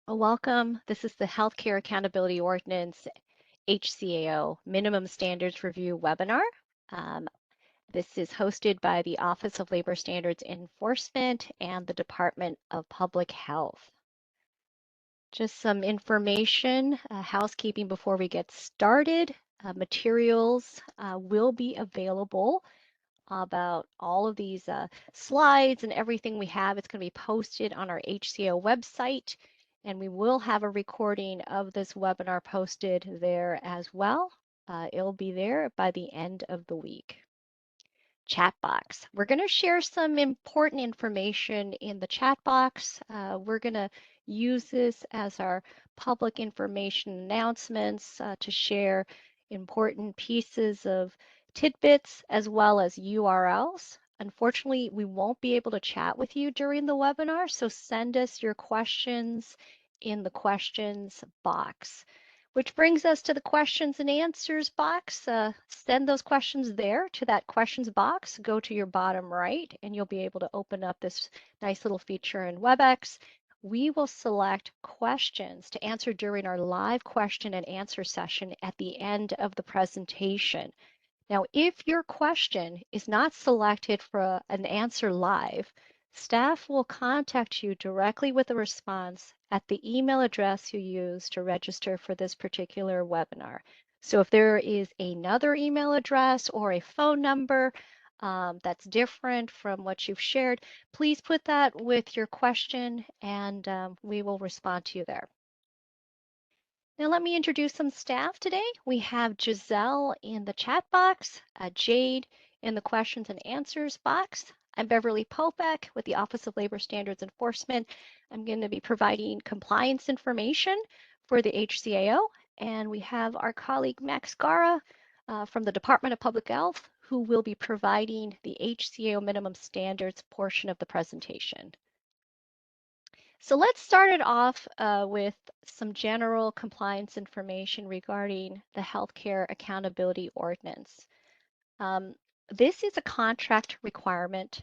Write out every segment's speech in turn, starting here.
Welcome. This is the Healthcare Accountability Ordinance HCAO Minimum Standards Review webinar. Um, this is hosted by the Office of Labor Standards Enforcement and the Department of Public Health. Just some information, housekeeping before we get started. Materials will be available about all of these slides and everything we have. It's going to be posted on our HCAO website, and we will have a recording of this webinar posted there as well. It'll be there by the end of the week. Chat box. We're going to share some important information in the chat box. We're going to use this as our public information announcements to share important pieces of tidbits as well as URLs. Unfortunately, we won't be able to chat with you during the webinar, so send us your questions in the questions box. Which brings us to the questions and answers box. Send those questions there to that questions box. Go to your bottom right, and you'll be able to open up this nice little feature in WebEx. We will select questions to answer during our live question and answer session at the end of the presentation. Now, if your question is not selected for an answer live, staff will contact you directly with a response at the email address you use to register for this particular webinar. So if there is another email address or a phone number that's different from what you've shared, please put that with your question and we will respond to you there. Now let me introduce some staff today. We have Giselle in the chat box, Jade in the questions and answers box. I'm Beverly Popek with the Office of Labor Standards Enforcement. I'm going to be providing compliance information for the HCAO, and we have our colleague Max Gara from the Department of Public Health, who will be providing the HCAO minimum standards portion of the presentation. So let's start it off with some general compliance information regarding the Healthcare Accountability Ordinance. This is a contract requirement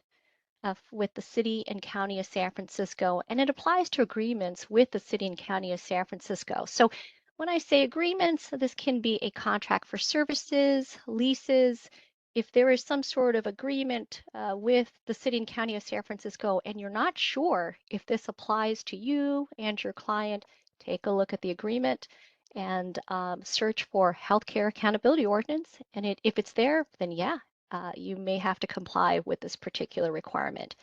with the City and County of San Francisco, and it applies to agreements with the City and County of San Francisco. So when I say agreements, this can be a contract for services, leases. If there is some sort of agreement with the City and County of San Francisco and you're not sure if this applies to you and your client, take a look at the agreement and search for Healthcare Accountability Ordinance. And if it's there, then yeah, you may have to comply with this particular requirement.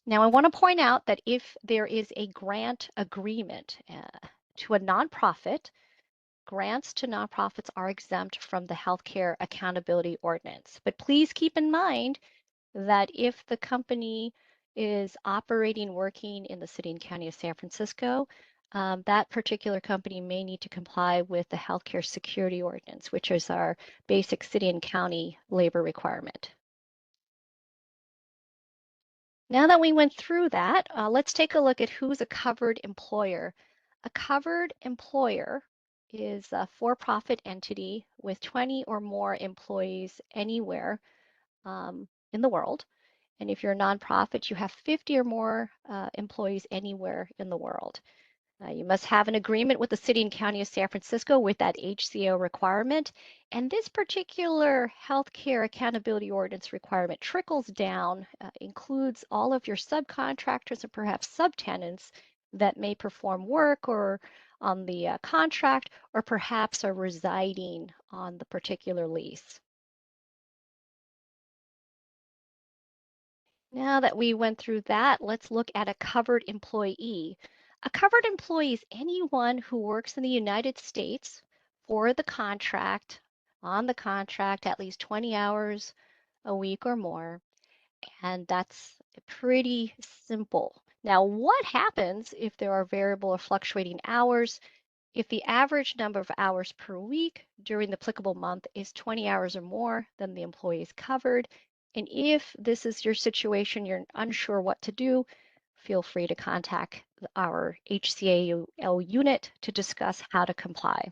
Now, I want to point out that if there is a grant agreement to a nonprofit, grants to nonprofits are exempt from the Healthcare Accountability Ordinance. But please keep in mind that if the company is operating, working in the City and County of San Francisco, that particular company may need to comply with the Healthcare Security Ordinance, which is our basic city and county labor requirement. Now that we went through that, let's take a look at who's a covered employer. A covered employer is a for-profit entity with 20 or more employees anywhere in the world. And if you're a nonprofit, you have 50 or more employees anywhere in the world. You must have an agreement with the City and County of San Francisco with that HCAO requirement. And this particular healthcare accountability ordinance requirement trickles down, includes all of your subcontractors and perhaps subtenants that may perform work or on the contract or perhaps are residing on the particular lease. Now that we went through that, let's look at a covered employee. A covered employee is anyone who works in the United States for the contract, on the contract, at least 20 hours a week or more. And that's pretty simple. Now, what happens if there are variable or fluctuating hours? If the average number of hours per week during the applicable month is 20 hours or more, then the employee is covered. And if this is your situation, you're unsure what to do, feel free to contact our HCAO unit to discuss how to comply.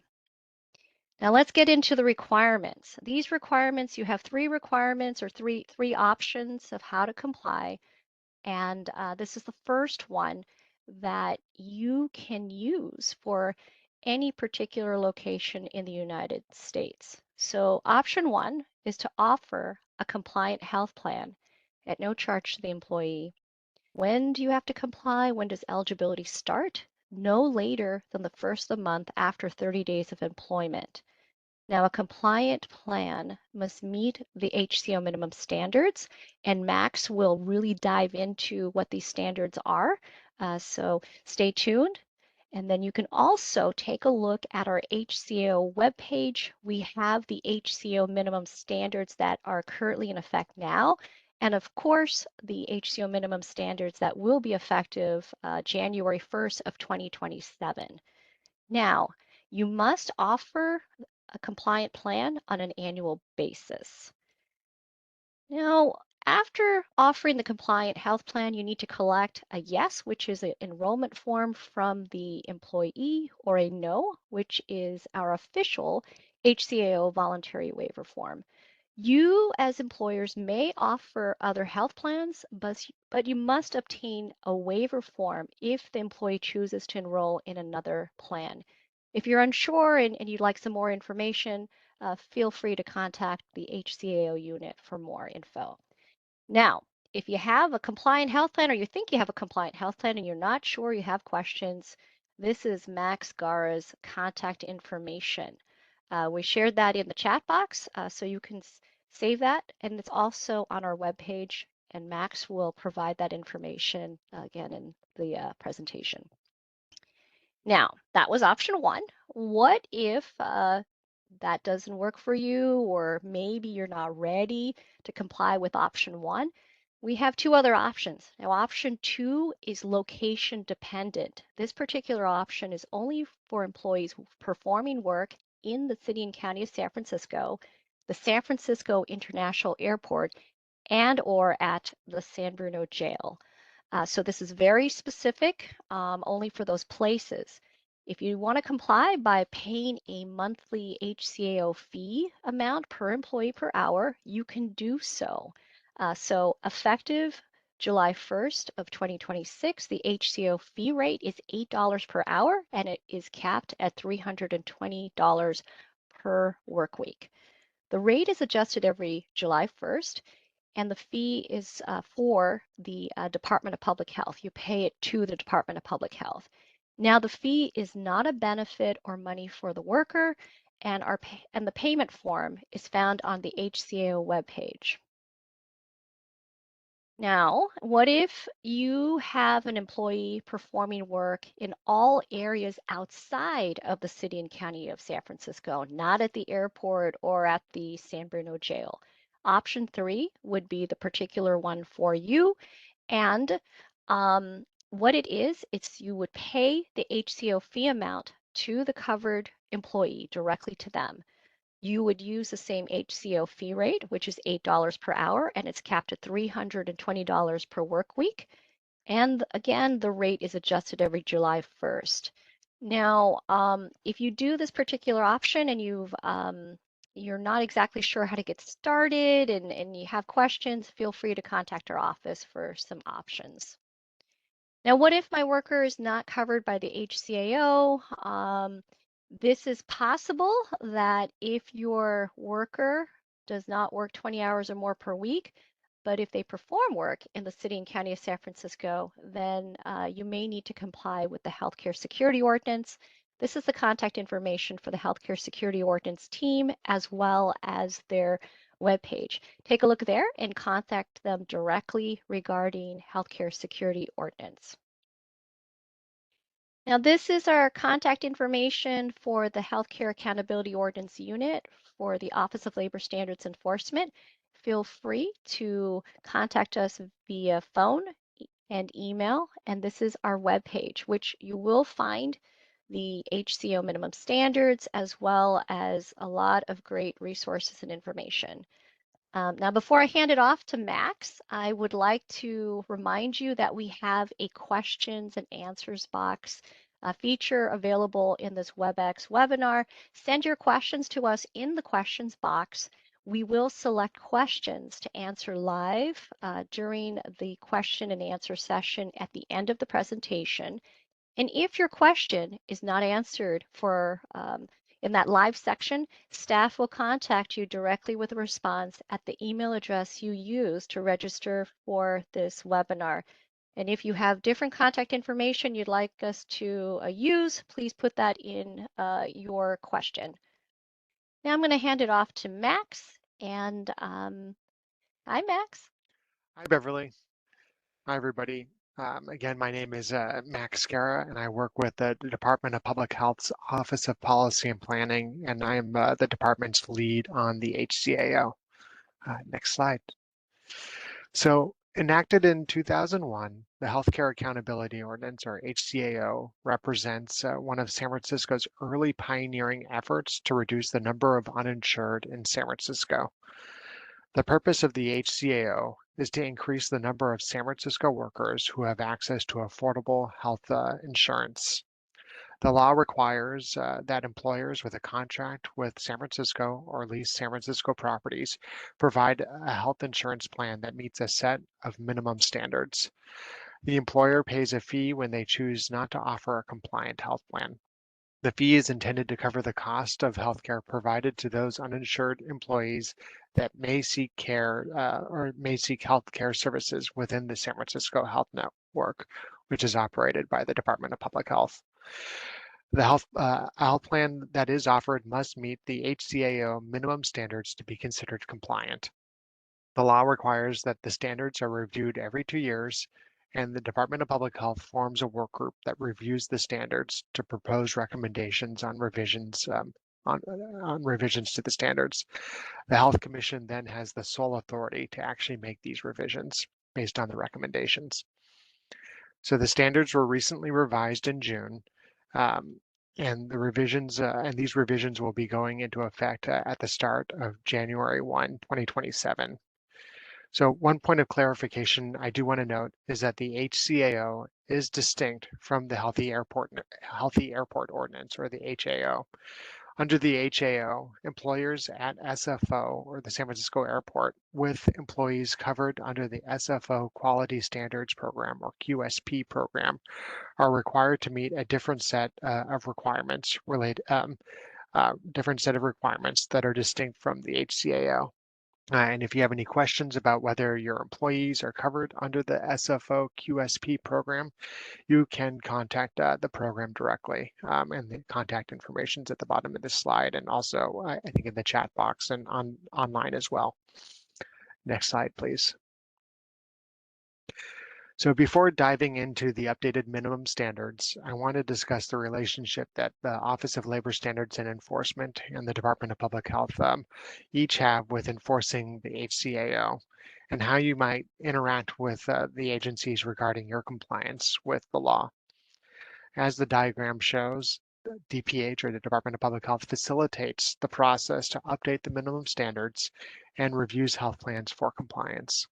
Now let's get into the requirements. These requirements, you have three requirements or three options of how to comply. And this is the first one. that you can use for any particular location in the United States. So option one is to offer a compliant health plan at no charge to the employee. When do you have to comply? When does eligibility start? No later than the first of the month after 30 days of employment. Now, a compliant plan must meet the HCO minimum standards, and Max will really dive into what these standards are. So stay tuned. And then you can also take a look at our HCO webpage. We have the HCO minimum standards that are currently in effect now. And of course, the HCO minimum standards that will be effective January 1st of 2027. Now, you must offer a compliant plan on an annual basis. Now, after offering the compliant health plan, you need to collect a yes, which is an enrollment form from the employee, or a no, which is our official HCAO voluntary waiver form. You, as employers, may offer other health plans, but you must obtain a waiver form if the employee chooses to enroll in another plan. If you're unsure and you'd like some more information, feel free to contact the HCAO unit for more info. Now, if you have a compliant health plan or you think you have a compliant health plan and you're not sure, you have questions, this is Max Gara's contact information. We shared that in the chat box, so you can save that, and it's also on our webpage, and Max will provide that information again in the presentation. Now, that was option one. What if that doesn't work for you, or maybe you're not ready to comply with option one? We have two other options. Now, option two is location dependent. This particular option is only for employees performing work in the city and county of San Francisco, the San Francisco International Airport, and or at the San Bruno Jail. So this is very specific, only for those places. If you want to comply by paying a monthly HCAO fee amount per employee per hour, you can do so. So effective July 1st of 2026, the HCAO fee rate is $8 per hour, and it is capped at $320 per work week. The rate is adjusted every July 1st, and the fee is for the Department of Public Health. You pay it to the Department of Public Health. Now, the fee is not a benefit or money for the worker, and the payment form is found on the HCAO webpage. Now, what if you have an employee performing work in all areas outside of the city and county of San Francisco, not at the airport or at the San Bruno jail? Option three would be the particular one for you. And what it is, it's you would pay the HCO fee amount to the covered employee directly to them. You would use the same HCO fee rate, which is $8 per hour, and it's capped at $320 per work week. And again, the rate is adjusted every July 1st. Now, if you do this particular option and you're not exactly sure how to get started and you have questions, feel free to contact our office for some options. Now, what if my worker is not covered by the HCAO? This is possible that if your worker does not work 20 hours or more per week, but if they perform work in the city and county of San Francisco, then you may need to comply with the Healthcare Security Ordinance. This is the contact information for the Healthcare Security Ordinance team, as well as their webpage. Take a look there and contact them directly regarding Healthcare Security Ordinance. Now, this is our contact information for the Healthcare Accountability Ordinance Unit for the Office of Labor Standards Enforcement. Feel free to contact us via phone and email, and this is our webpage, which you will find the HCO minimum standards as well as a lot of great resources and information. Now, before I hand it off to Max, I would like to remind you that we have a questions and answers box feature available in this WebEx webinar. Send your questions to us in the questions box. We will select questions to answer live during the question and answer session at the end of the presentation. And if your question is not answered in that live section, staff will contact you directly with a response at the email address you used to register for this webinar. And if you have different contact information you'd like us to use, please put that in your question. Now I'm going to hand it off to Max. And hi, Max. Hi, Beverly. Hi, everybody. Again, my name is Max Scara, and I work with the Department of Public Health's Office of Policy and Planning, and I am the department's lead on the HCAO. Next slide. So, enacted in 2001, the Healthcare Accountability Ordinance, or HCAO, represents one of San Francisco's early pioneering efforts to reduce the number of uninsured in San Francisco. The purpose of the HCAO is to increase the number of San Francisco workers who have access to affordable health insurance. The law requires that employers with a contract with San Francisco or lease San Francisco properties provide a health insurance plan that meets a set of minimum standards. The employer pays a fee when they choose not to offer a compliant health plan. The fee is intended to cover the cost of healthcare provided to those uninsured employees that may seek care or may seek healthcare services within the San Francisco Health Network, which is operated by the Department of Public Health. The health plan that is offered must meet the HCAO minimum standards to be considered compliant. The law requires that the standards are reviewed every 2 years, and the Department of Public Health forms a work group that reviews the standards to propose recommendations on revisions on revisions to the standards. The Health Commission then has the sole authority to actually make these revisions based on the recommendations. So the standards were recently revised in June, and these revisions will be going into effect at the start of January 1, 2027. So one point of clarification I do want to note is that the HCAO is distinct from the Healthy Airport Ordinance, or the HAO. Under the HAO, employers at SFO, or the San Francisco Airport, with employees covered under the SFO Quality Standards Program, or QSP program, are required to meet a different set of requirements that are distinct from the HCAO. And if you have any questions about whether your employees are covered under the SFO QSP program, you can contact the program directly. And the contact information is at the bottom of this slide, and also I think in the chat box and online as well. Next slide, please. So before diving into the updated minimum standards, I want to discuss the relationship that the Office of Labor Standards and Enforcement and the Department of Public Health each have with enforcing the HCAO, and how you might interact with the agencies regarding your compliance with the law. As the diagram shows, the DPH, or the Department of Public Health, facilitates the process to update the minimum standards and reviews health plans for compliance.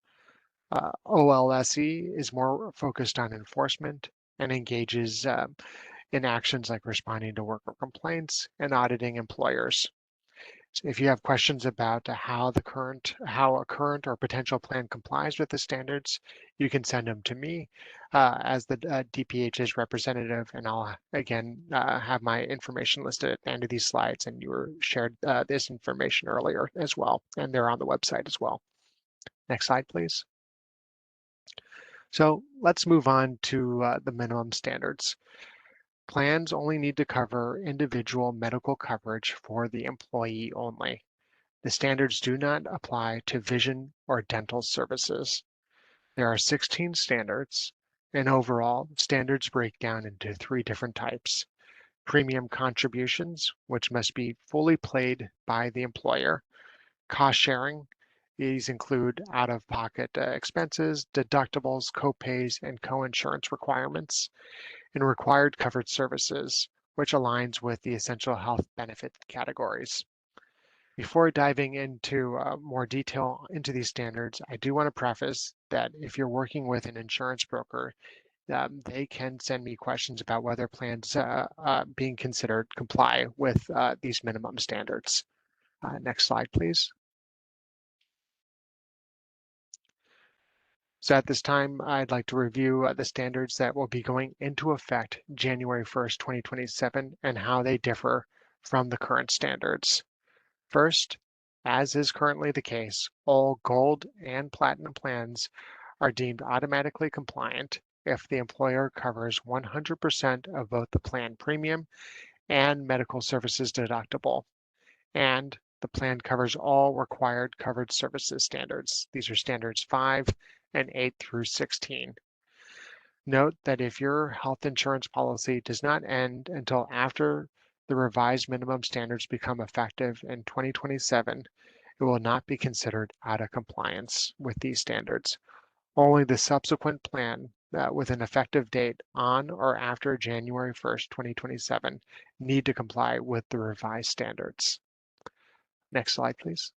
OLSE is more focused on enforcement and engages in actions like responding to worker complaints and auditing employers. So if you have questions about how a current or potential plan complies with the standards, you can send them to me as the DPH's representative, and I'll again have my information listed at the end of these slides, and you were shared this information earlier as well, and they're on the website as well. Next slide, please. So let's move on to the minimum standards. Plans only need to cover individual medical coverage for the employee only. The standards do not apply to vision or dental services. There are 16 standards, and overall, standards break down into 3 different types. Premium contributions, which must be fully paid by the employer. Cost sharing. These include out-of-pocket expenses, deductibles, co-pays, and co-insurance requirements, and required covered services, which aligns with the essential health benefit categories. Before diving into more detail into these standards, I do want to preface that if you're working with an insurance broker, they can send me questions about whether plans being considered comply with these minimum standards. Next slide, please. So at this time, I'd like to review the standards that will be going into effect January 1st, 2027, and how they differ from the current standards. First, as is currently the case, all gold and platinum plans are deemed automatically compliant if the employer covers 100% of both the plan premium and medical services deductible, and the plan covers all required covered services standards. These are standards 5 and 8 through 16. Note that if your health insurance policy does not end until after the revised minimum standards become effective in 2027, it will not be considered out of compliance with these standards. Only the subsequent plan with an effective date on or after January 1st, 2027 need to comply with the revised standards. Next slide, please.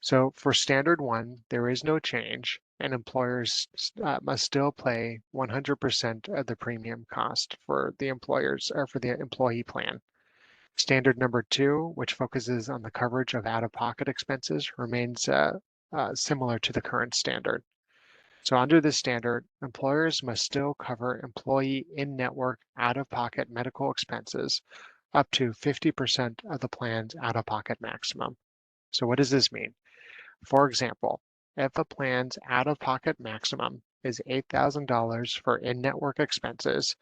So for standard 1, there is no change, and employers must still pay 100% of the premium cost for the employers or for the employee plan. Standard number 2, which focuses on the coverage of out-of-pocket expenses, remains similar to the current standard. So under this standard, employers must still cover employee in-network out-of-pocket medical expenses up to 50% of the plan's out-of-pocket maximum. So what does this mean? For example, if a plan's out-of-pocket maximum is $8,000 for in-network expenses,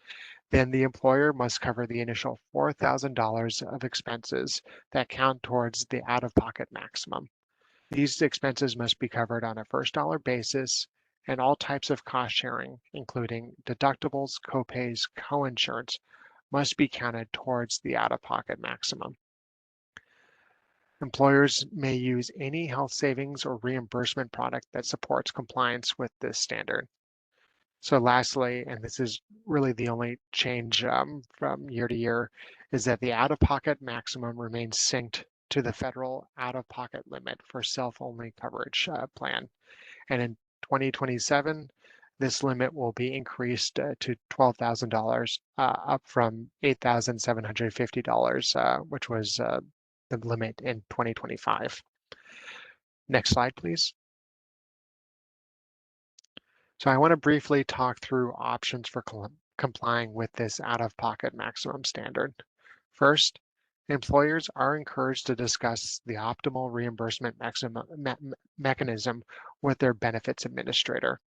then the employer must cover the initial $4,000 of expenses that count towards the out-of-pocket maximum. These expenses must be covered on a first dollar basis, and all types of cost sharing, including deductibles, copays, coinsurance, must be counted towards the out-of-pocket maximum. Employers may use any health savings or reimbursement product that supports compliance with this standard. So lastly, and this is really the only change from year to year, is that the out-of-pocket maximum remains synced to the federal out-of-pocket limit for self-only coverage plan. And in 2027, this limit will be increased to $12,000, up from $8,750, which was the limit in 2025. Next slide, please. So I want to briefly talk through options for complying with this out-of-pocket maximum standard. First, employers are encouraged to discuss the optimal reimbursement mechanism with their benefits administrator.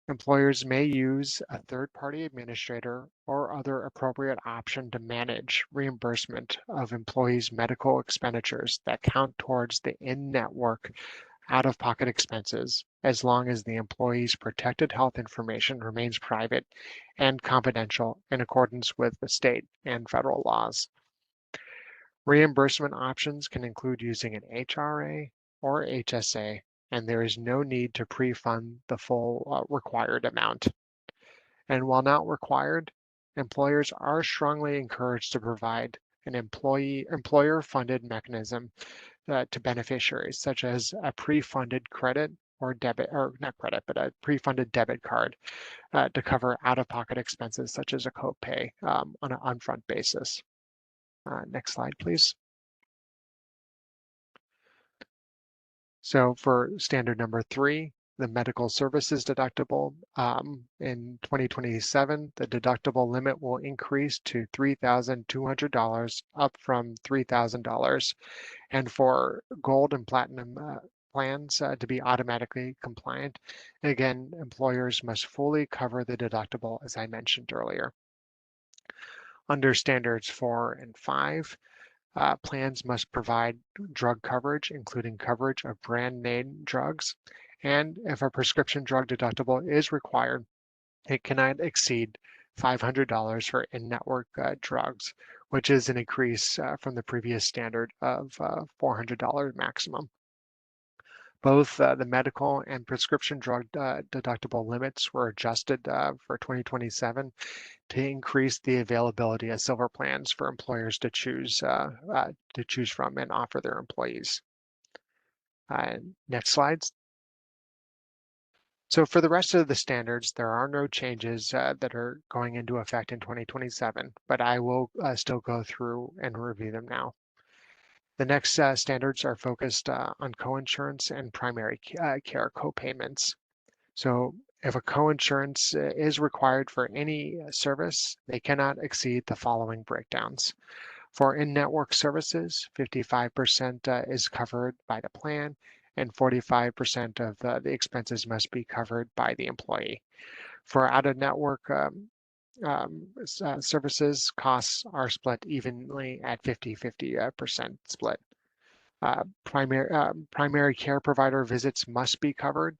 Employers may use a third-party administrator or other appropriate option to manage reimbursement of employees' medical expenditures that count towards the in-network out-of-pocket expenses, as long as the employee's protected health information remains private and confidential in accordance with the state and federal laws. Reimbursement options can include using an HRA or HSA, and there is no need to pre-fund the full required amount. And while not required, employers are strongly encouraged to provide an employer-funded mechanism to beneficiaries, such as a pre-funded credit or debit, or not credit, but a pre-funded debit card to cover out-of-pocket expenses such as a copay on an upfront basis. Next slide, please. So for standard number 3, the medical services deductible, in 2027, the deductible limit will increase to $3,200, up from $3,000. And for gold and platinum plans to be automatically compliant, again, employers must fully cover the deductible, as I mentioned earlier. Under standards 4 and 5, plans must provide drug coverage, including coverage of brand name drugs. And if a prescription drug deductible is required, it cannot exceed $500 for in-network drugs, which is an increase from the previous standard of $400 maximum. Both the medical and prescription drug deductible limits were adjusted for 2027 to increase the availability of silver plans for employers to choose from and offer their employees. Next slides. So for the rest of the standards, there are no changes that are going into effect in 2027, but I will still go through and review them now. The next standards are focused on coinsurance and primary care copayments. So if a coinsurance is required for any service, they cannot exceed the following breakdowns. For in-network services, 55% is covered by the plan, and 45% of the expenses must be covered by the employee. For out-of-network services, costs are split evenly at 50-50% split. Primary care provider visits must be covered.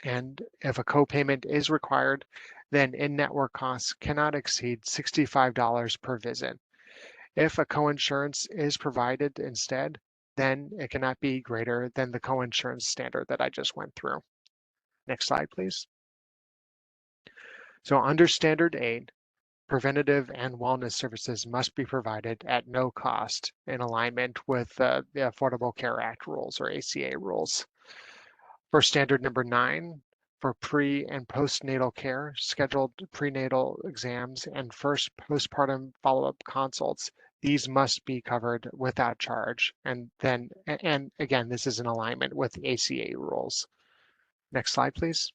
And if a copayment is required, then in-network costs cannot exceed $65 per visit. If a coinsurance is provided instead, then it cannot be greater than the coinsurance standard that I just went through. Next slide, please. So under standard 8, preventative and wellness services must be provided at no cost in alignment with the Affordable Care Act rules or ACA rules. For standard number 9, for pre and postnatal care, scheduled prenatal exams, and first postpartum follow-up consults, these must be covered without charge. And again, this is in alignment with the ACA rules. Next slide, please.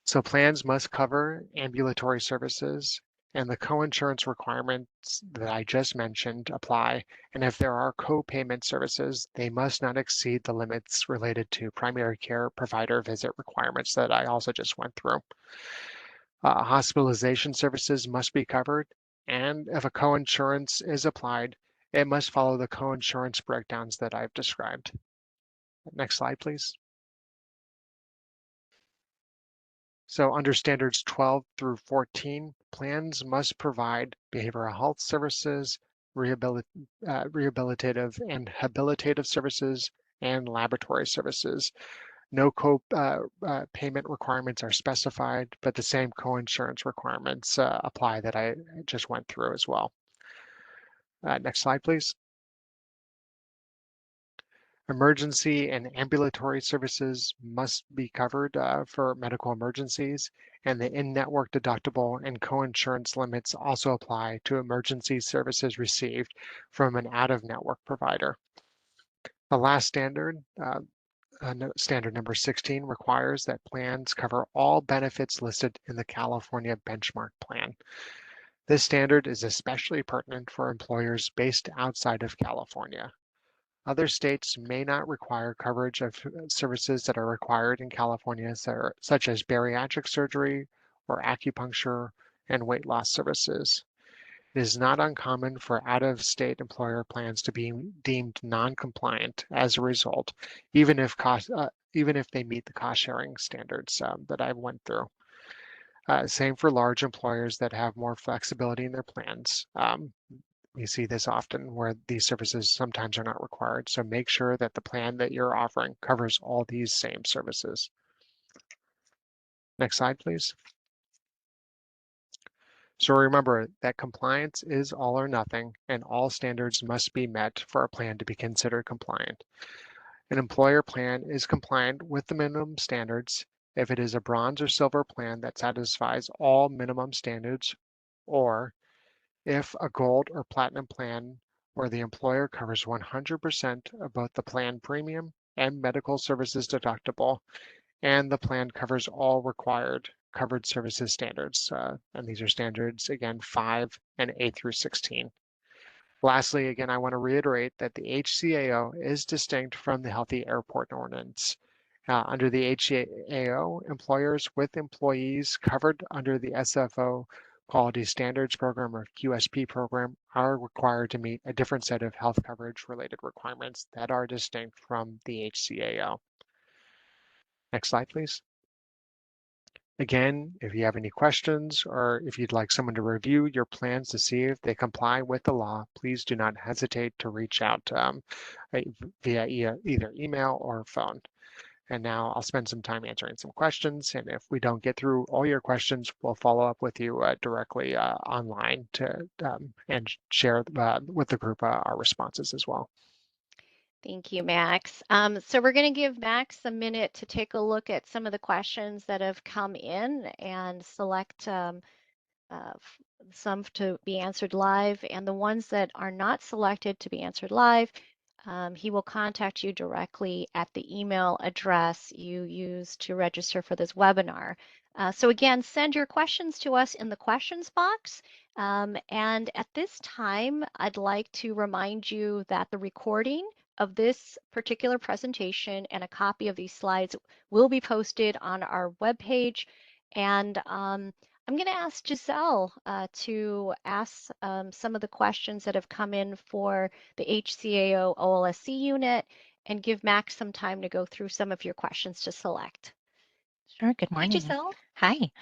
So plans must cover ambulatory services, and the coinsurance requirements that I just mentioned apply. And if there are co-payment services, they must not exceed the limits related to primary care provider visit requirements that I also just went through. Hospitalization services must be covered, and if a coinsurance is applied, it must follow the coinsurance breakdowns that I've described. Next slide, please. So under standards 12 through 14, plans must provide behavioral health services, rehabilitative and habilitative services, and laboratory services. No co-payment requirements are specified, but the same coinsurance requirements apply that I just went through as well. Next slide, please. Emergency and ambulatory services must be covered for medical emergencies, and the in-network deductible and coinsurance limits also apply to emergency services received from an out-of-network provider. The last standard, standard number 16, requires that plans cover all benefits listed in the California benchmark plan. This standard is especially pertinent for employers based outside of California. Other states may not require coverage of services that are required in California, such as bariatric surgery or acupuncture and weight loss services. It is not uncommon for out-of-state employer plans to be deemed non-compliant as a result, even if they meet the cost-sharing standards that I went through. Same for large employers that have more flexibility in their plans. We see this often where these services sometimes are not required. So make sure that the plan that you're offering covers all these same services. Next slide, please. So remember that compliance is all or nothing, and all standards must be met for a plan to be considered compliant. An employer plan is compliant with the minimum standards if it is a bronze or silver plan that satisfies all minimum standards, or if a gold or platinum plan where the employer covers 100% of both the plan premium and medical services deductible, and the plan covers all required covered services standards. And these are standards, again, 5 and 8 through 16. Lastly, again, I want to reiterate that the HCAO is distinct from the Healthy Airport Ordinance. Under the HCAO, employers with employees covered under the SFO Quality Standards Program or QSP program are required to meet a different set of health coverage related requirements that are distinct from the HCAO. Next slide, please. Again, if you have any questions or if you'd like someone to review your plans to see if they comply with the law, please do not hesitate to reach out via either email or phone. And now I'll spend some time answering some questions. And if we don't get through all your questions, we'll follow up with you directly online and share with the group our responses as well. Thank you, Max. So we're going to give Max a minute to take a look at some of the questions that have come in and select some to be answered live, and the ones that are not selected to be answered live, he will contact you directly at the email address you used to register for this webinar. So again, send your questions to us in the questions box. And at this time, I'd like to remind you that the recording of this particular presentation and a copy of these slides will be posted on our webpage. And I'm going to ask Giselle to ask some of the questions that have come in for the HCAO OLSC unit and give Max some time to go through some of your questions to select. Sure. Good Hi, morning. Giselle. Hi.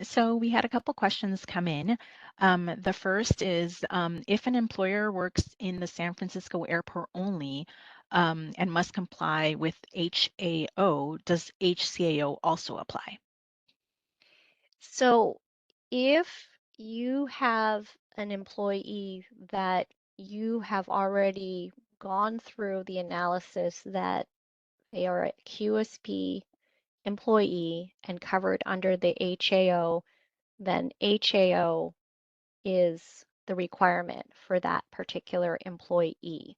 So we had a couple questions come in. The first is if an employer works in the San Francisco airport only and must comply with HAO, does HCAO also apply? So if you have an employee that you have already gone through the analysis that they are a QSP employee and covered under the HAO, then HAO is the requirement for that particular employee.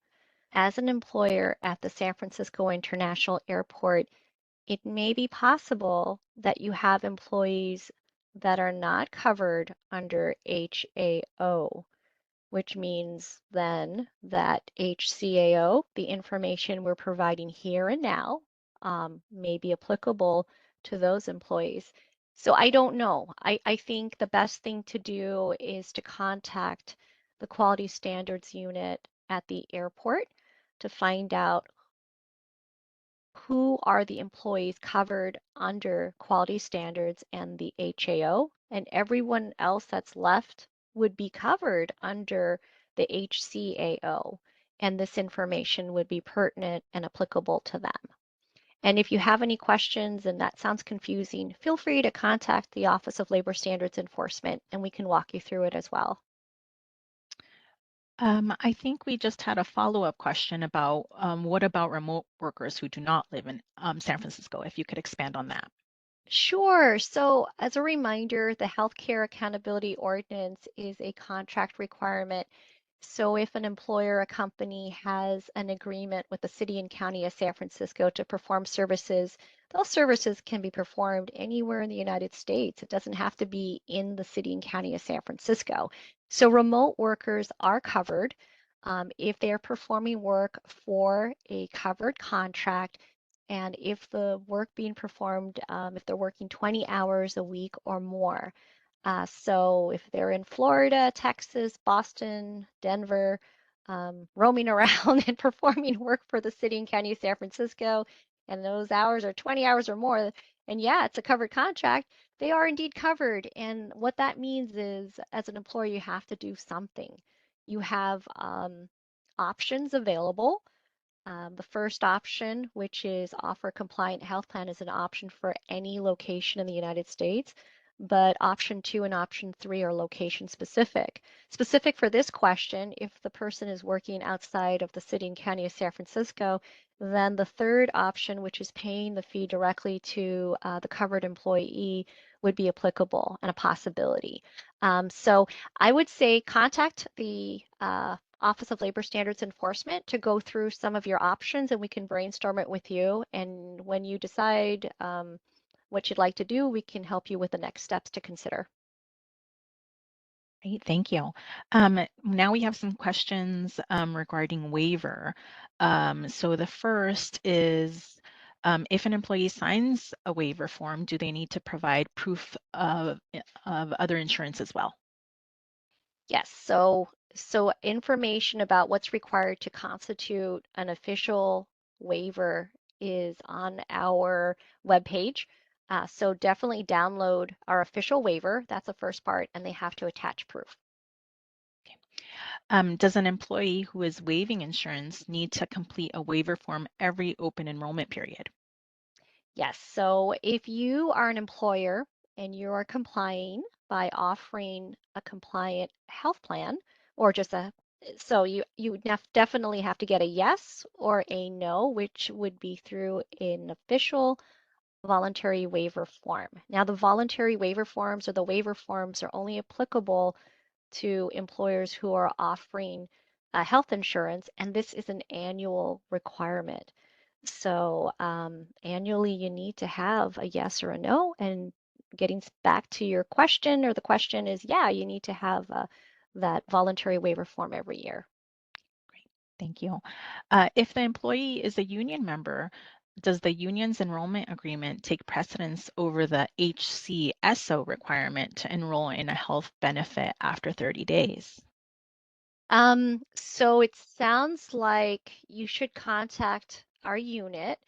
As an employer at the San Francisco International Airport, it may be possible that you have employees that are not covered under HAO, which means then that HCAO, the information we're providing here and now, may be applicable to those employees. So I don't know. I think the best thing to do is to contact the Quality Standards Unit at the airport to find out who are the employees covered under quality standards and the HAO, and everyone else that's left would be covered under the HCAO, and this information would be pertinent and applicable to them. And if you have any questions and that sounds confusing, feel free to contact the Office of Labor Standards Enforcement and we can walk you through it as well. I think we just had a follow-up question about what about remote workers who do not live in San Francisco, if you could expand on that. Sure. So as a reminder, the Healthcare Accountability Ordinance is a contract requirement. So if an employer, a company has an agreement with the city and county of San Francisco to perform services, those services can be performed anywhere in the United States. It doesn't have to be in the city and county of San Francisco. So remote workers are covered if they are performing work for a covered contract and if the work being performed, if they're working 20 hours a week or more. So if they're in Florida, Texas, Boston, Denver, roaming around and performing work for the city and county of San Francisco, and those hours are 20 hours or more, and yeah, it's a covered contract, they are indeed covered. And what that means is, as an employer, you have to do something. You have options available. The first option, which is offer a compliant health plan, is an option for any location in the United States, but option 2 and option 3 are location specific. Specific for this question, if the person is working outside of the city and county of San Francisco, then the third option, which is paying the fee directly to the covered employee, would be applicable and a possibility. So I would say contact the Office of Labor Standards Enforcement to go through some of your options and we can brainstorm it with you. And when you decide what you'd like to do, we can help you with the next steps to consider. Great, thank you. Now we have some questions regarding waiver. So the first is, if an employee signs a waiver form, do they need to provide proof of other insurance as well? Yes, so information about what's required to constitute an official waiver is on our webpage. So definitely download our official waiver. That's the first part, and they have to attach proof. Does an employee who is waiving insurance need to complete a waiver form every open enrollment period? Yes, so if you are an employer and you are complying by offering a compliant health plan or just so you would definitely have to get a yes or a no, which would be through an official voluntary waiver form. Now, the voluntary waiver forms or the waiver forms are only applicable to employers who are offering health insurance, and this is an annual requirement. So annually, you need to have a yes or a no. And getting back to your question, or the question is, yeah, you need to have that voluntary waiver form every year. Great, thank you. If the employee is a union member, does the union's enrollment agreement take precedence over the HCSO requirement to enroll in a health benefit after 30 days? So it sounds like you should contact our unit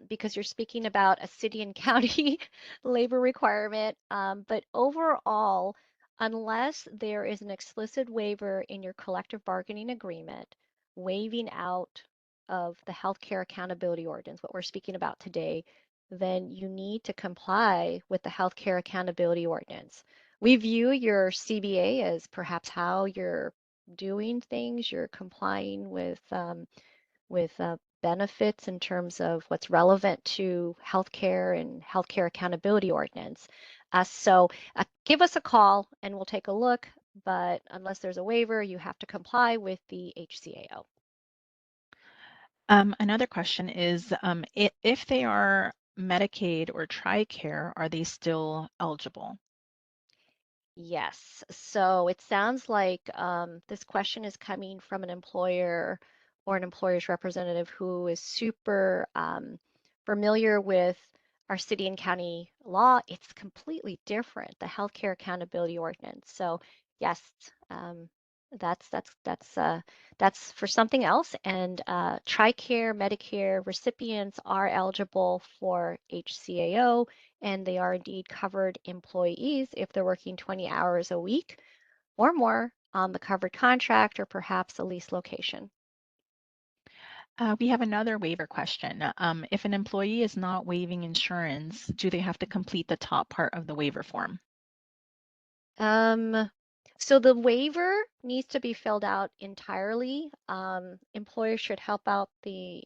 because you're speaking about a city and county labor requirement. But overall, unless there is an explicit waiver in your collective bargaining agreement, waiving out of the healthcare accountability ordinance, what we're speaking about today, then you need to comply with the healthcare accountability ordinance. We view your CBA as perhaps how you're doing things, you're complying with benefits in terms of what's relevant to healthcare and healthcare accountability ordinance. So give us a call and we'll take a look, but unless there's a waiver, you have to comply with the HCAO. Another question is, if they are Medicaid or TRICARE, are they still eligible? Yes. So it sounds like this question is coming from an employer or an employer's representative who is super familiar with our city and county law. It's completely different, the healthcare accountability ordinance. So yes, um, that's for something else. And TRICARE, Medicare recipients are eligible for HCAO, and they are indeed covered employees if they're working 20 hours a week or more on the covered contract or perhaps a lease location. We have another waiver question. If an employee is not waiving insurance, do they have to complete the top part of the waiver form? Um, so the waiver needs to be filled out entirely. Employers should help out the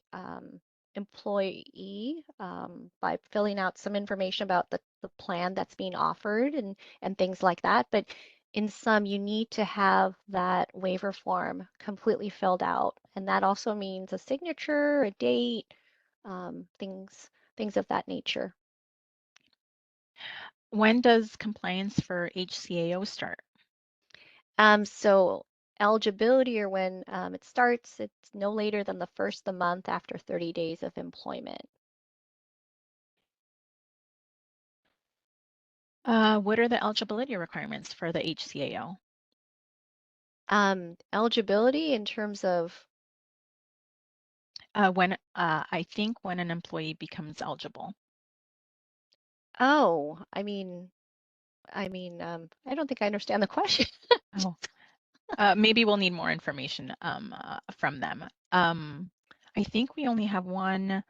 employee by filling out some information about the plan that's being offered and things like that. But in some, you need to have that waiver form completely filled out. And that also means a signature, a date, things of that nature. When does compliance for HCAO start? So eligibility or when it starts, it's no later than the first of the month after 30 days of employment. What are the eligibility requirements for the HCAO? Eligibility in terms of, I think when an employee becomes eligible. oh, I don't think I understand the question. Oh, maybe we'll need more information from them. I think we only have one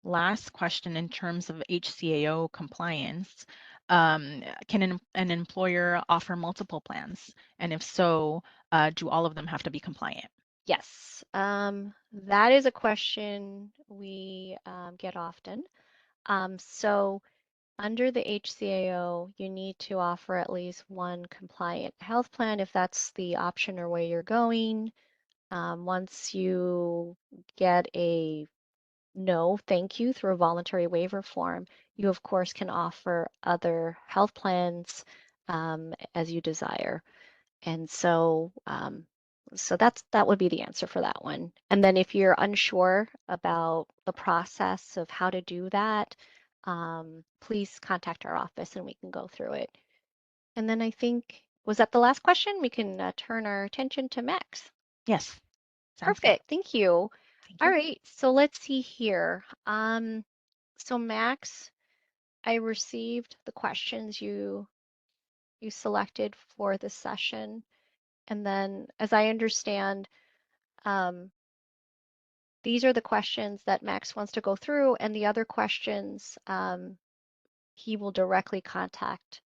last question in terms of HCAO compliance. Can an employer offer multiple plans? And if so, do all of them have to be compliant? Yes, that is a question we get often. So under the HCAO, you need to offer at least one compliant health plan if that's the option or way you're going. Once you get a no, thank you through a voluntary waiver form, you of course can offer other health plans as you desire. And so that would be the answer for that one. And then if you're unsure about the process of how to do that, please contact our office and we can go through it. And then I think, was that the last question? We can turn our attention to Max. Yes, sounds good. Perfect, thank you. Thank All you. right, so let's see here. So Max, I received the questions you selected for this session. And then as I understand, um, these are the questions that Max wants to go through, and the other questions he will directly contact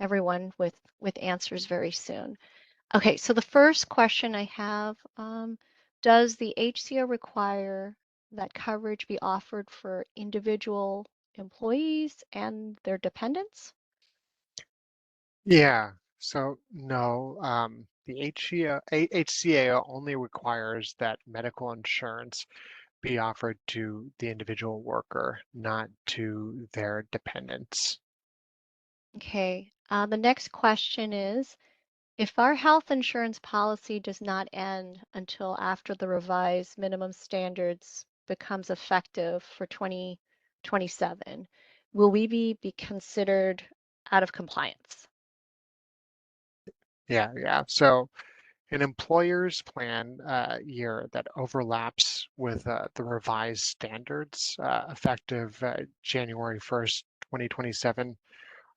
everyone with answers very soon. Okay, so the first question I have, does the HCO require that coverage be offered for individual employees and their dependents? Yeah, so no, the HCAO only requires that medical insurance be offered to the individual worker, not to their dependents. Okay. The next question is, if our health insurance policy does not end until after the revised minimum standards becomes effective for 2027, will we be considered out of compliance? Yeah. So an employer's plan year that overlaps with the revised standards effective January 1st, 2027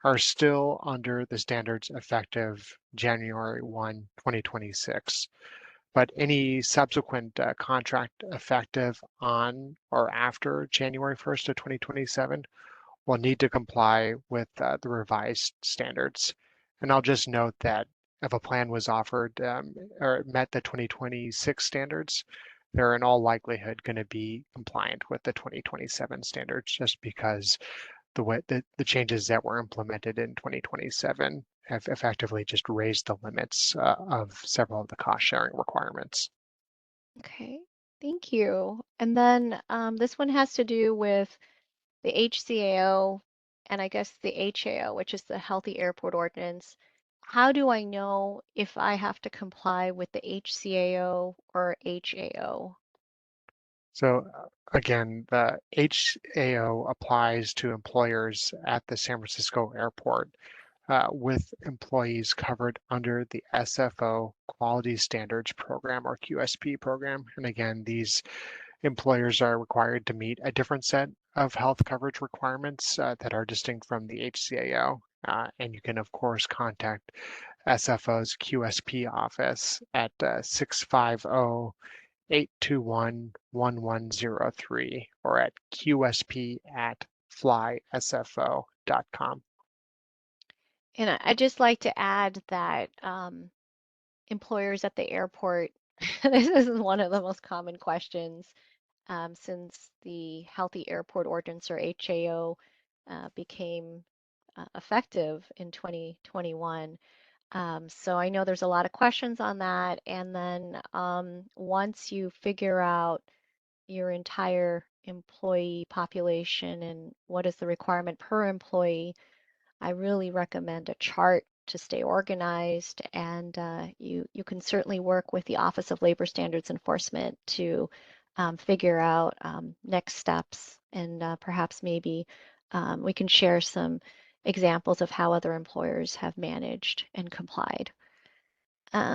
are still under the standards effective January 1, 2026. But any subsequent contract effective on or after January 1st of 2027 will need to comply with the revised standards. And I'll just note that if a plan was offered or met the 2026 standards, they're in all likelihood going to be compliant with the 2027 standards just because the changes that were implemented in 2027 have effectively just raised the limits of several of the cost sharing requirements. Okay, thank you. And then this one has to do with the HCAO and I guess the HAO, which is the Healthy Airport Ordinance. How do I know if I have to comply with the HCAO or HAO? So again, the HAO applies to employers at the San Francisco airport with employees covered under the SFO Quality Standards Program or QSP program. And again, these employers are required to meet a different set of health coverage requirements that are distinct from the HCAO. And you can, of course, contact SFO's QSP office at 650 821-1103 or at qsp@flysfo.com. And I'd just like to add that employers at the airport, this is one of the most common questions since the Healthy Airport Ordinance or HAO became effective in 2021. So I know there's a lot of questions on that. And then once you figure out your entire employee population and what is the requirement per employee, I really recommend a chart to stay organized. And you can certainly work with the Office of Labor Standards Enforcement to figure out next steps and perhaps maybe we can share some examples of how other employers have managed and complied.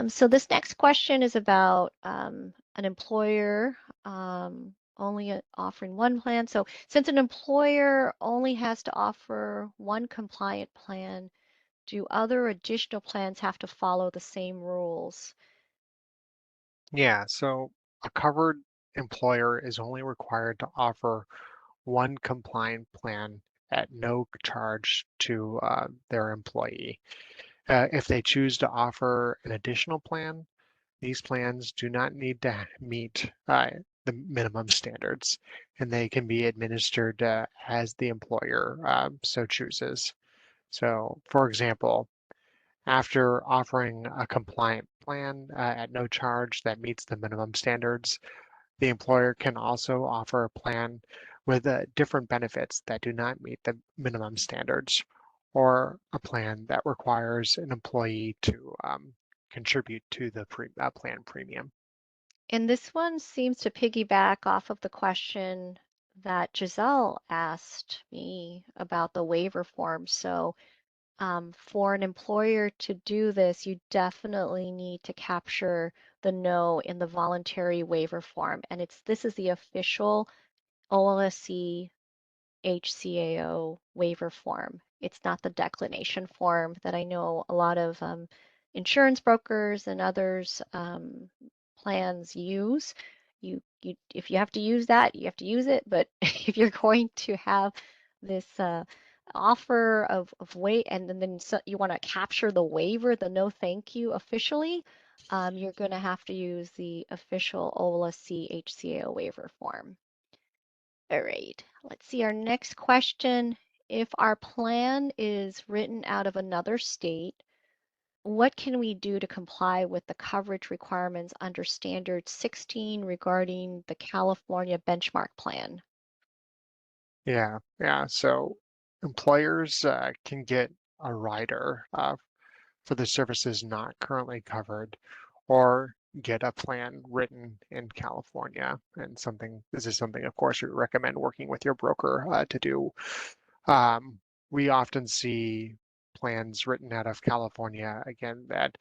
So this next question is about an employer only offering one plan. So since an employer only has to offer one compliant plan, do other additional plans have to follow the same rules? Yeah, so a covered employer is only required to offer one compliant plan at no charge to their employee. If they choose to offer an additional plan, these plans do not need to meet the minimum standards, and they can be administered as the employer so chooses. So, for example, after offering a compliant plan at no charge that meets the minimum standards, the employer can also offer a plan with different benefits that do not meet the minimum standards, or a plan that requires an employee to contribute to the plan premium. And this one seems to piggyback off of the question that Giselle asked me about the waiver form. So for an employer to do this, you definitely need to capture the no in the voluntary waiver form. And this is the official OLSC HCAO waiver form. It's not the declination form that I know a lot of insurance brokers and others plans use. If you have to use that, you have to use it. But if you're going to have this offer of wait, and then so you want to capture the waiver, the no thank you officially, you're going to have to use the official OLSC HCAO waiver form. All right, let's see our next question. If our plan is written out of another state, what can we do to comply with the coverage requirements under Standard 16 regarding the California benchmark plan? Yeah. So employers can get a rider for the services not currently covered, or get a plan written in California. And this is something, of course, we recommend working with your broker to do. Um, we often see plans written out of California, again, that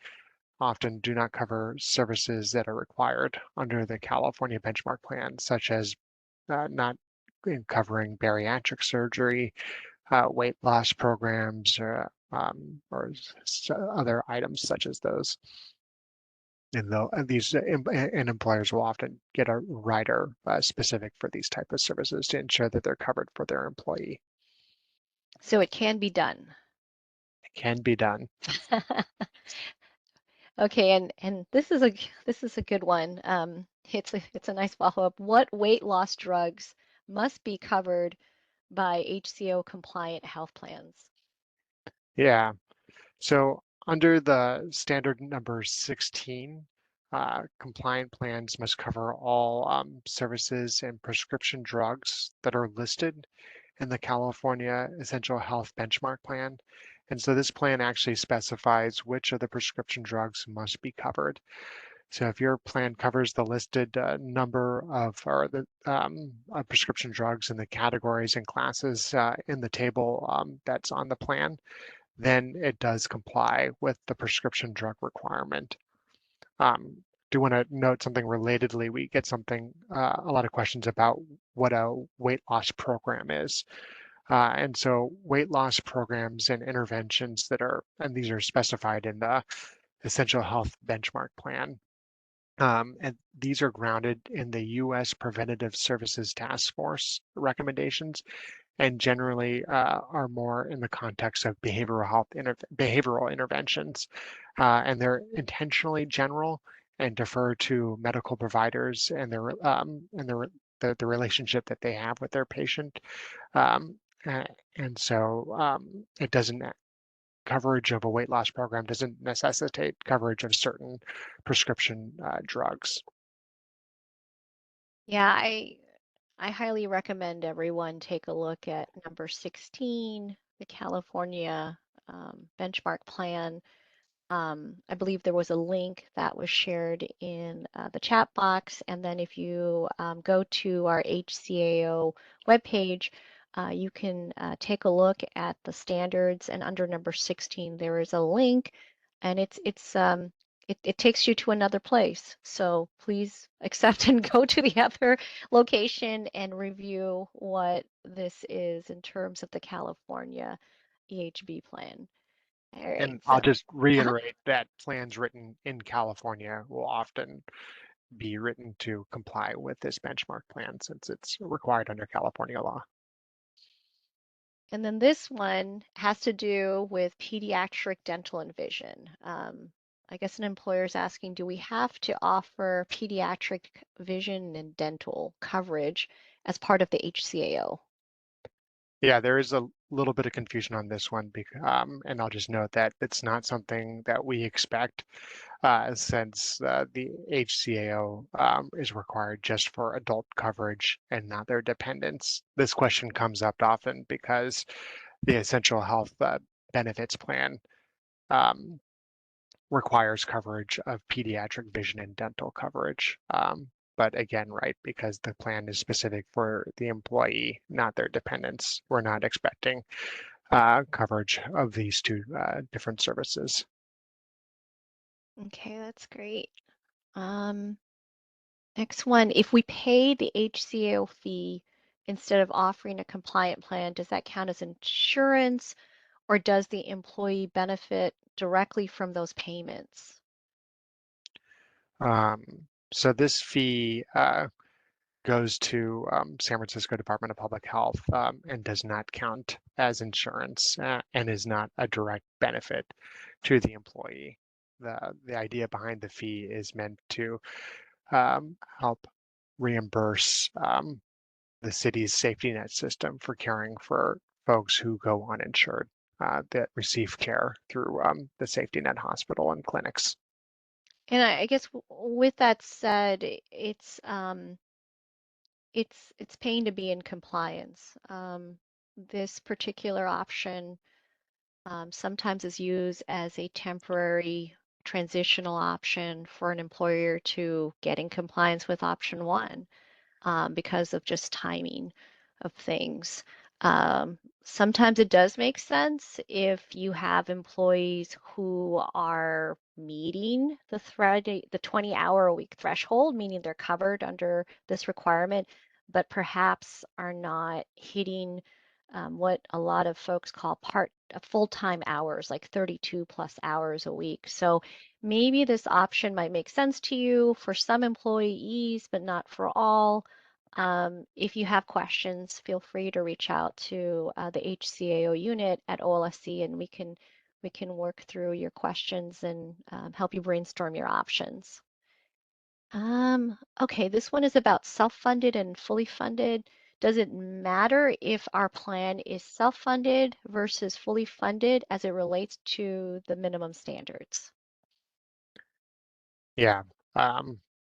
often do not cover services that are required under the California benchmark plan, such as not covering bariatric surgery, weight loss programs, or other items such as those. And employers will often get a rider specific for these type of services to ensure that they're covered for their employee. So it can be done. It can be done. Okay, and this is a good one. It's a nice follow-up. What weight loss drugs must be covered by HCO compliant health plans? Yeah. So under the standard number 16, compliant plans must cover all services and prescription drugs that are listed in the California Essential Health Benchmark Plan. And so this plan actually specifies which of the prescription drugs must be covered. So if your plan covers the listed number of or the prescription drugs and the categories and classes in the table that's on the plan, then it does comply with the prescription drug requirement. Do want to note something relatedly. We get a lot of questions about what a weight loss program is. And so weight loss programs and interventions and these are specified in the Essential Health Benchmark Plan. And these are grounded in the U.S. Preventative Services Task Force recommendations, and generally are more in the context of behavioral interventions. And they're intentionally general and defer to medical providers and the relationship that they have with their patient. Um, and so it doesn't coverage of a weight loss program doesn't necessitate coverage of certain prescription drugs. Yeah, I highly recommend everyone take a look at number 16, the California benchmark plan. I believe there was a link that was shared in the chat box. And then if you go to our HCAO webpage, you can take a look at the standards, and under number 16, there is a link, and it takes you to another place. So please accept and go to the other location and review what this is in terms of the California EHB plan. All right, And I'll so. just Uh-huh. reiterate that plans written in California will often be written to comply with this benchmark plan since it's required under California law. And then this one has to do with pediatric dental and vision. I guess an employer is asking, do we have to offer pediatric vision and dental coverage as part of the HCAO? Yeah, there is a little bit of confusion on this one, and I'll just note that it's not something that we expect since the HCAO is required just for adult coverage and not their dependents. This question comes up often because the Essential Health Benefits Plan um, requires coverage of pediatric vision and dental coverage. But again, right, because the plan is specific for the employee, not their dependents, we're not expecting coverage of these two different services. Okay, that's great. Um, Next one, if we pay the HCAO fee instead of offering a compliant plan, does that count as insurance, or does the employee benefit directly from those payments? Um, so this fee goes to San Francisco Department of Public Health and does not count as insurance and is not a direct benefit to the employee. The idea behind the fee is meant to help reimburse the city's safety net system for caring for folks who go uninsured that receive care through the safety net hospital and clinics. And I guess with that said, it's paying to be in compliance. This particular option sometimes is used as a temporary transitional option for an employer to get in compliance with option one because of just timing of things. Sometimes it does make sense if you have employees who are meeting the 20-hour-a-week threshold, meaning they're covered under this requirement, but perhaps are not hitting what a lot of folks call full-time hours, like 32 plus hours a week. So maybe this option might make sense to you for some employees, but not for all. If you have questions, feel free to reach out to the HCAO unit at OLSC, and we can work through your questions and help you brainstorm your options. Okay, this one is about self-funded and fully funded. Does it matter if our plan is self-funded versus fully funded as it relates to the minimum standards? Yeah,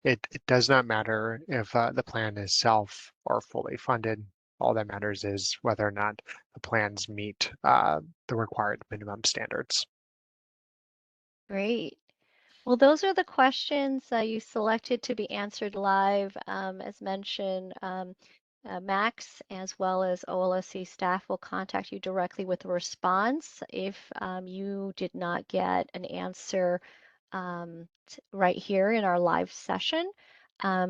it does not matter if the plan is self or fully funded. All that matters is whether or not the plans meet the required minimum standards. Great. Well, those are the questions you selected to be answered live. As mentioned, Max, as well as OLSC staff, will contact you directly with a response if you did not get an answer right here in our live session.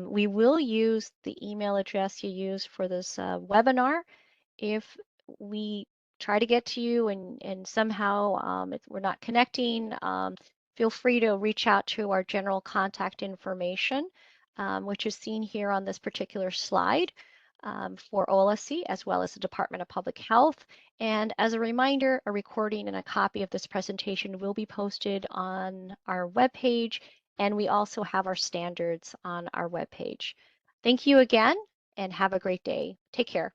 We will use the email address you used for this webinar. If we try to get to you and somehow we're not connecting, feel free to reach out to our general contact information, which is seen here on this particular slide for OLSC, as well as the Department of Public Health. And as a reminder, a recording and a copy of this presentation will be posted on our webpage, and we also have our standards on our webpage. Thank you again, and have a great day. Take care.